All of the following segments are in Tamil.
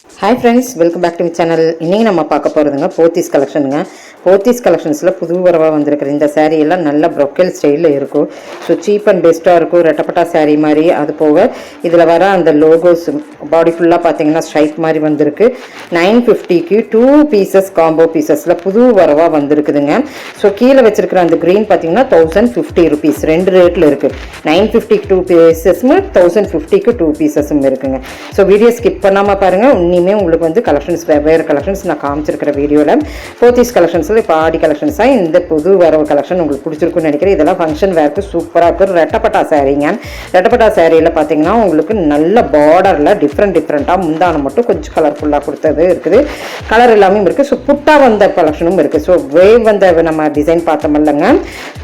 Hi friends, welcome back to my channel. இன்றைக்கி நம்ம பார்க்க போகிறதுங்க போத்தீஸ் கலெக்ஷனுங்க. போத்தீஸ் கலெக்ஷன்ஸில் புது வரவாக வந்திருக்கிற இந்த சாரீ எல்லாம் நல்ல ப்ரொக்கல் ஸ்டைலில் இருக்கும். ஸோ சீப் அண்ட் பெஸ்ட்டாக இருக்கும். ரெட்டப்பட்டா சாரீ மாதிரி. அது போக இதில் வர அந்த லோகோஸ் பாடி ஃபுல்லாக பார்த்தீங்கன்னா ஸ்ட்ரைக் மாதிரி வந்திருக்கு. 950க்கு 2 பீசஸ் காம்போ பீசஸில் புது வரவாக வந்திருக்குதுங்க. ஸோ கீழே வச்சிருக்கிற அந்த க்ரீன் பார்த்தீங்கன்னா 1050 ருபீஸ், ரெண்டு ரேட்டில் இருக்குது. 950க்கு 2 பீசஸும் 1050க்கு 2 பீசஸும் இருக்குங்க. ஸோ வீடியோ ஸ்கிப் பண்ணாமல் பாருங்கள். இனிமேல் உங்களுக்கு வந்து கலெக்ஷன்ஸ் வேறு கலெக்ஷன்ஸ் நான் காமிச்சிருக்கிற வீடியோவில் போத்தீஸ் கலெக்ஷன்ஸில் இப்போ ஆடி கலெக்ஷன்ஸாக இந்த புது வரவு கலெக்ஷன் உங்களுக்கு பிடிச்சிருக்குன்னு நினைக்கிறேன். இதெல்லாம் ஃபங்க்ஷன் வேர்க்கு சூப்பராக இருக்கும். ரெட்டப்பட்டா சாரீங்க. ரெட்டப்பட்டா சாரியில் பார்த்தீங்கன்னா உங்களுக்கு நல்ல பார்டரில் டிஃப்ரெண்ட்டாக முந்தானம் மட்டும் கொஞ்சம் கலர்ஃபுல்லாக கொடுத்தது இருக்குது. கலர் எல்லாமே இருக்குது. ஸோ புட்டா வந்த கலெக்ஷனும் இருக்குது. ஸோ வேவ் வந்த நம்ம டிசைன் பார்த்தோமில்லங்க,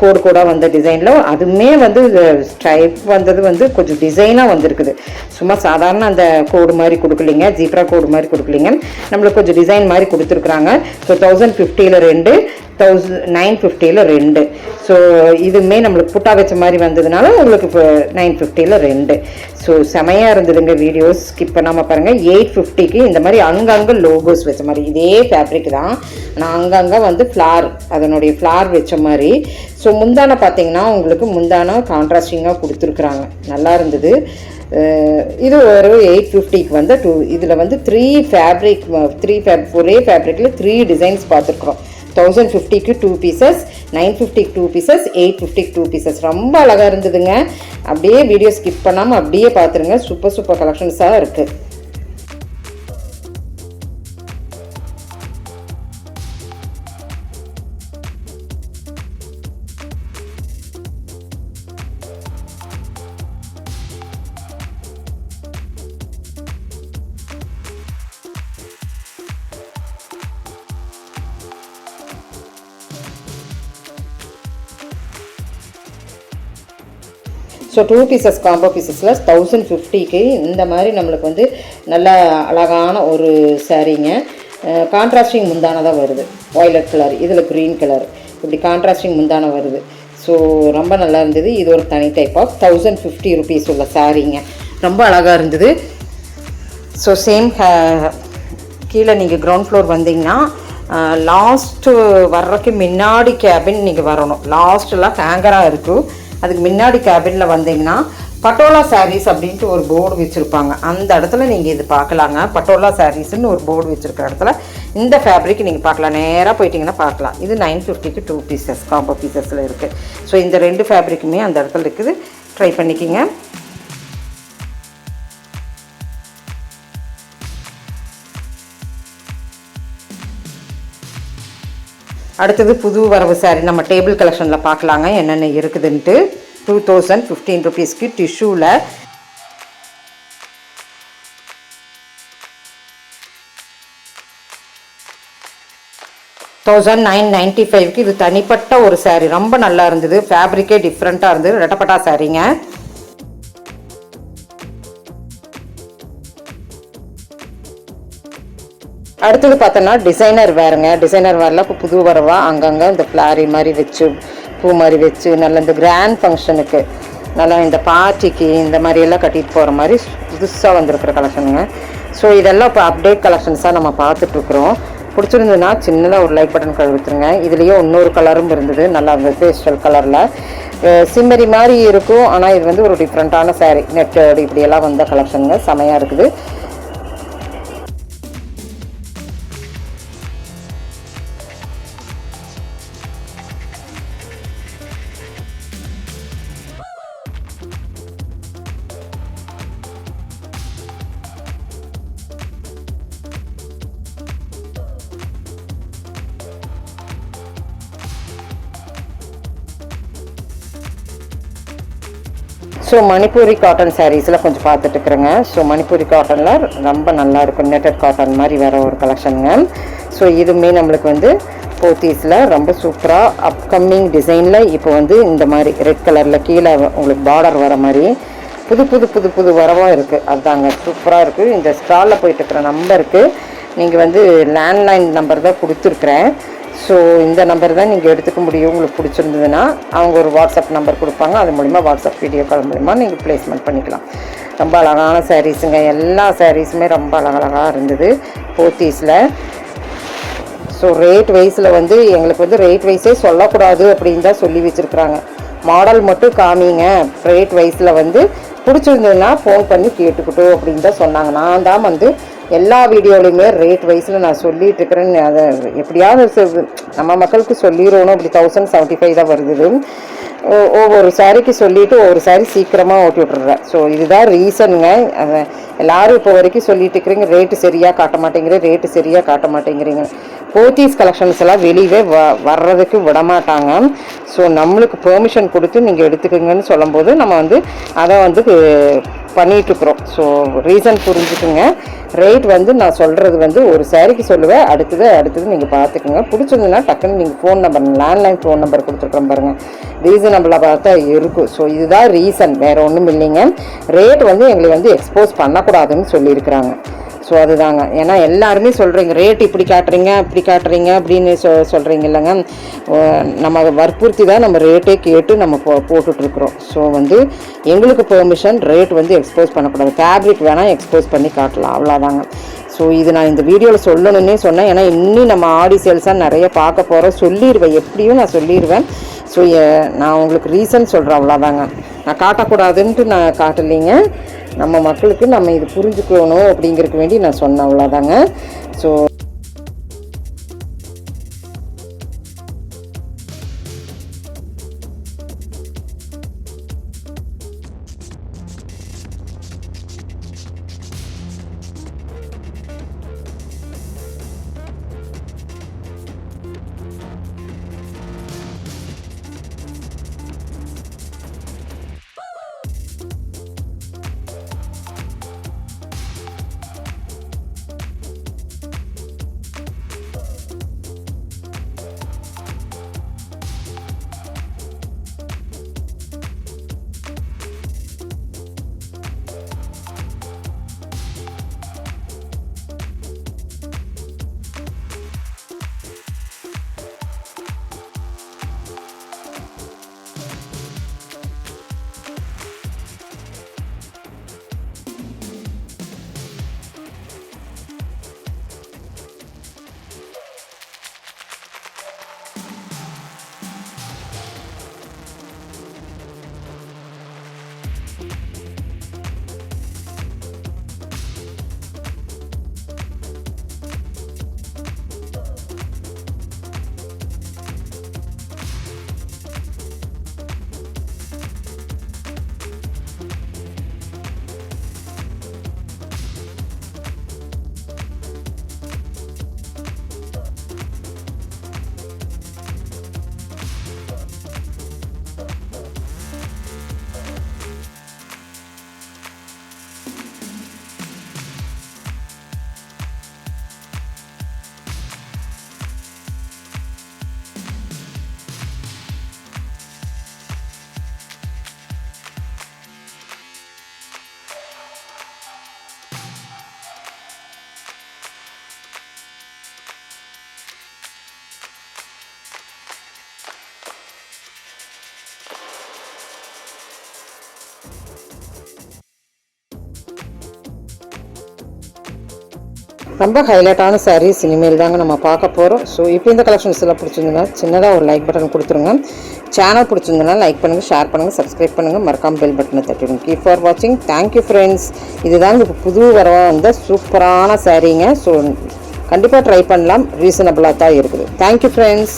கோடாக வந்த டிசைனில் அதுவுமே வந்து ஸ்ட்ரைப் வந்தது வந்து கொஞ்சம் டிசைனாக வந்திருக்குது. சும்மா சாதாரண அந்த கோடு மாதிரி கொடுக்கலிங்க, ஜீப்ரா கோடு மாதிரி கொடுக்கலிங்க, நம்மளுக்கு கொஞ்சம் டிசைன் மாதிரி கொடுத்துருக்குறாங்க. ஸோ 1050ல் 2, 950ல் 2. ஸோ இதுவுமே நம்மளுக்கு புட்டா வச்ச மாதிரி வந்ததுனால உங்களுக்கு இப்போ 950ல் 2. ஸோ செமையாக இருந்ததுங்க. வீடியோஸ் ஸ்கிப் பண்ணாமல் பாருங்கள். 850க்கு இந்த மாதிரி அங்கங்கே லோகோஸ் வச்ச மாதிரி இதே ஃபேப்ரிக் தான், நான் அங்கங்கே வந்து ஃப்ளார், அதனுடைய ஃப்ளார் வச்ச மாதிரி. ஸோ முந்தானை பார்த்தீங்கன்னா உங்களுக்கு முந்தானை கான்ட்ராஸ்டிங்காக கொடுத்துருக்குறாங்க. நல்லா இருந்தது. இது ஒரு 850க்கு வந்து இதில் வந்து 3 ஃபேப்ரிக் ஒரே ஃபேப்ரிக்கில் 3 டிசைன்ஸ் பார்த்துருக்குறோம். 1050க்கு 2 பீசஸ், 950க்கு 2 பீசஸ், 850க்கு 2 பீசஸ். ரொம்ப அழகாக இருந்ததுங்க. அப்படியே வீடியோ ஸ்கிப் பண்ணாமல் அப்படியே பார்த்துருங்க. சூப்பர் கலெக்ஷன்ஸாக இருக்குது. ஸோ 2 பீசஸ் காம்போ பீசஸில் 1050க்கு இந்த மாதிரி நம்மளுக்கு வந்து நல்ல அழகான ஒரு சாரீங்க. கான்ட்ராஸ்டிங் முந்தானதாக வருது. வாய்லட் கலர், இதில் க்ரீன் கலர், இப்படி கான்ட்ராஸ்டிங் முந்தானம் வருது. ஸோ ரொம்ப நல்லா இருந்தது. இது ஒரு தனி டைப் ஆஃப் 1050 ருபீஸ் உள்ள சாரீங்க. ரொம்ப அழகாக இருந்தது. ஸோ சேம் கீழே நீங்கள் கிரவுண்ட் ஃப்ளோர் வந்தீங்கன்னா லாஸ்ட்டு வர்றதுக்கு முன்னாடி கேபின் நீங்கள் வரணும். லாஸ்ட்டெல்லாம் ஹேங்கராக இருக்கும். அதுக்கு முன்னாடி கேபினில் வந்தீங்கன்னா பட்டோலா சாரீஸ் அப்படின்ட்டு ஒரு போர்டு வச்சுருப்பாங்க. அந்த இடத்துல நீங்கள் இது பார்க்கலாங்க. பட்டோலா சாரீஸ்ன்னு ஒரு போர்டு வச்சுருக்கிற இடத்துல இந்த ஃபேப்ரிக் நீங்கள் பார்க்கலாம். நேராக போயிட்டிங்கன்னா பார்க்கலாம். இது 950க்கு 2 பீசஸ் காம்போ பீசஸில் இருக்குது. ஸோ இந்த 2 ஃபேப்ரிக்குமே அந்த இடத்துல இருக்குது. ட்ரை பண்ணிக்கிங்க. அடுத்தது புது வரவு சாரீ நம்ம டேபிள் கலெக்ஷனில் பார்க்கலாங்க என்னென்ன இருக்குதுன்ட்டு. 2015 ருபீஸ்க்கு டிஷ்யூவில் 1995க்கு இது தனிப்பட்ட ஒரு சாரீ. ரொம்ப நல்லா இருந்தது. ஃபேப்ரிக்கே டிஃப்ரெண்ட்டாக இருந்தது. ரெட்டப்பட்டா சாரீங்க. அடுத்தது பார்த்தோன்னா டிசைனர் வேறுங்க. டிசைனர் வேரில் இப்போ புது வரவா அங்கங்கே இந்த ஃப்ளாரி மாதிரி வச்சு பூ மாதிரி வச்சு நல்ல இந்த கிராண்ட் ஃபங்க்ஷனுக்கு நல்லா இந்த பார்ட்டிக்கு இந்த மாதிரியெல்லாம் கட்டிட்டு போகிற மாதிரி புதுசாக வந்திருக்கிற கலெக்ஷனுங்க. ஸோ இதெல்லாம் இப்போ அப்டேட் கலெக்ஷன்ஸாக நம்ம பார்த்துட்ருக்குறோம். பிடிச்சிருந்ததுன்னா சின்னதாக ஒரு லைக் பட்டன் கழுவித்துருங்க. இதுலேயே இன்னொரு கலரும் இருந்தது. நல்லா இருந்தது. பேஸ்டல் கலரில் சிம்மரி மாதிரி இருக்கும். ஆனால் இது வந்து ஒரு டிஃப்ரெண்ட்டான சாரீ. நெட்டோடு இப்படியெல்லாம் வந்த கலெக்ஷனுங்க. செமையாக இருக்குது. ஸோ மணிப்பூரி காட்டன் சாரீஸில் கொஞ்சம் பார்த்துட்டுருக்குறேங்க. ஸோ மணிப்பூரி காட்டனில் ரொம்ப நல்லா இருக்கும். நெட்டட் காட்டன் மாதிரி வேறு ஒரு கலெக்ஷனுங்க. ஸோ இதுவுமே நம்மளுக்கு வந்து போத்தீஸில் ரொம்ப சூப்பராக அப்கமிங் டிசைனில் இப்போ வந்து இந்த மாதிரி ரெட் கலரில் கீழே உங்களுக்கு பார்டர் வர மாதிரி புது வரவாக இருக்குது. அதுதாங்க சூப்பராக இருக்குது. இந்த ஸ்டாலில் போயிட்டுருக்கிற நம்பருக்கு நீங்கள் வந்து லேண்ட்லைன் நம்பர் தான் கொடுத்துருக்குறேன். ஸோ இந்த நம்பர் தான் நீங்கள் எடுத்துக்க முடியும். உங்களுக்கு பிடிச்சிருந்ததுன்னா அவங்க ஒரு வாட்ஸ்அப் நம்பர் கொடுப்பாங்க. அது மூலிமா வாட்ஸ்அப் வீடியோ கால் மூலிமா நீங்கள் ப்ளேஸ்மெண்ட் பண்ணிக்கலாம். ரொம்ப அழகான சாரீஸுங்க. எல்லா சாரீஸுமே ரொம்ப அழகழகாக இருந்தது போத்தீஸில். ஸோ ரேட் வைஸில் வந்து எங்களுக்கு வந்து ரேட் வைஸே சொல்லக்கூடாது அப்படின்னு தான் சொல்லி வச்சுருக்குறாங்க. மாடல் மட்டும் காமிங்க, ரேட் வைஸில் வந்து பிடிச்சிருந்ததுன்னா ஃபோன் பண்ணி கேட்டுக்கிட்டோம் அப்படின்னு தான் சொன்னாங்க. நான் தான் வந்து எல்லா வீடியோலையுமே ரேட் வைஸில் நான் சொல்லிகிட்டு இருக்கிறேன்னு அதை எப்படியாவது நம்ம மக்களுக்கு சொல்லிடணும். அப்படி 1075 தான் வருது. ஒவ்வொரு சாரிக்கு சொல்லிவிட்டு ஒவ்வொரு சாரி சீக்கிரமாக ஓட்டி விட்டுறேன். ஸோ இதுதான் ரீசனுங்க. எல்லோரும் இப்போ வரைக்கும் சொல்லிட்டு இருக்கிறீங்க ரேட்டு சரியாக காட்ட மாட்டேங்கிறீங்க. போத்தீஸ் கலெக்ஷன்ஸ் எல்லாம் வெளியே வர்றதுக்கு விடமாட்டாங்க. ஸோ நம்மளுக்கு பெர்மிஷன் கொடுத்து நீங்கள் எடுத்துக்கோங்கன்னு சொல்லும்போது நம்ம வந்து அதை வந்து பண்ணிகிட்ருக்குறோம். ஸோ ரீசன் புரிஞ்சுக்குங்க. ரேட் வந்து நான் சொல்கிறது வந்து ஒரு சாரிக்கு சொல்லுவேன். அடுத்தது நீங்கள் பார்த்துக்குங்க. பிடிச்சிருந்துன்னா டக்குன்னு நீங்கள் phone number, landline phone number கொடுத்துருக்குறோம் பாருங்கள், ரீசனபிளாக பார்த்தா இருக்கும். ஸோ இதுதான் ரீசன், வேறு ஒன்றும் இல்லைங்க. ரேட் வந்து எங்களை வந்து எக்ஸ்போஸ் பண்ணக்கூடாதுன்னு சொல்லியிருக்கிறாங்க. ஸோ அதுதாங்க. ஏன்னா எல்லாருமே சொல்கிறீங்க ரேட் இப்படி காட்டுறீங்க அப்படின்னு சொல்கிறீங்க இல்லைங்க. நம்ம வற்புறுத்தி தான் நம்ம ரேட்டே கேட்டு நம்ம போட்டுட்ருக்குறோம். ஸோ வந்து எங்களுக்கு பெர்மிஷன் ரேட் வந்து எக்ஸ்போஸ் பண்ணக்கூடாது. ஃபேப்ரிக் வேணால் எக்ஸ்போஸ் பண்ணி காட்டலாம், அவ்வளோதாங்க. ஸோ இது நான் இந்த வீடியோவில் சொல்லணுன்னே சொன்னேன். ஏன்னா இன்னும் நம்ம ஆடி சேல்ஸாக நிறைய பார்க்க போகிறோம். சொல்லிடுவேன், எப்படியும் நான் சொல்லிடுவேன். ஸோ நான் உங்களுக்கு ரீசன் சொல்கிறேன், அவ்வளோதாங்க. நான் காட்டக்கூடாதுன்ட்டு நான் காட்டலைங்க. நம்ம மக்களுக்கு நம்ம இது புரிஞ்சுக்கணும் அப்படிங்கிறதுக்கு வேண்டி நான் சொன்னேன், அவ்வளோதாங்க. ஸோ ரொம்ப ஹைலைட்டான சாரீஸ் இனிமேல் தாங்க நம்ம பார்க்க போகிறோம். ஸோ இப்போ இந்த கலெக்ஷன்ஸ் எல்லாம் பிடிச்சிருந்ததுன்னா சின்னதாக ஒரு லைக் பட்டன் கொடுத்துருங்க. சேனல் பிடிச்சிருந்ததுன்னா லைக் பண்ணுங்கள், ஷேர் பண்ணுங்கள், சப்ஸ்கிரைப் பண்ணுங்கள், மறக்காம பெல் பட்டனை தட்டிடுங்க. கீப் ஃபார் வாட்சிங். Thank you friends. இதுதாங்க இப்போ புது வரவாக வந்த சூப்பரான சாரீங்க. ஸோ கண்டிப்பாக ட்ரை பண்ணலாம், ரீசனபிளாக தான் இருக்குது. Thank you friends.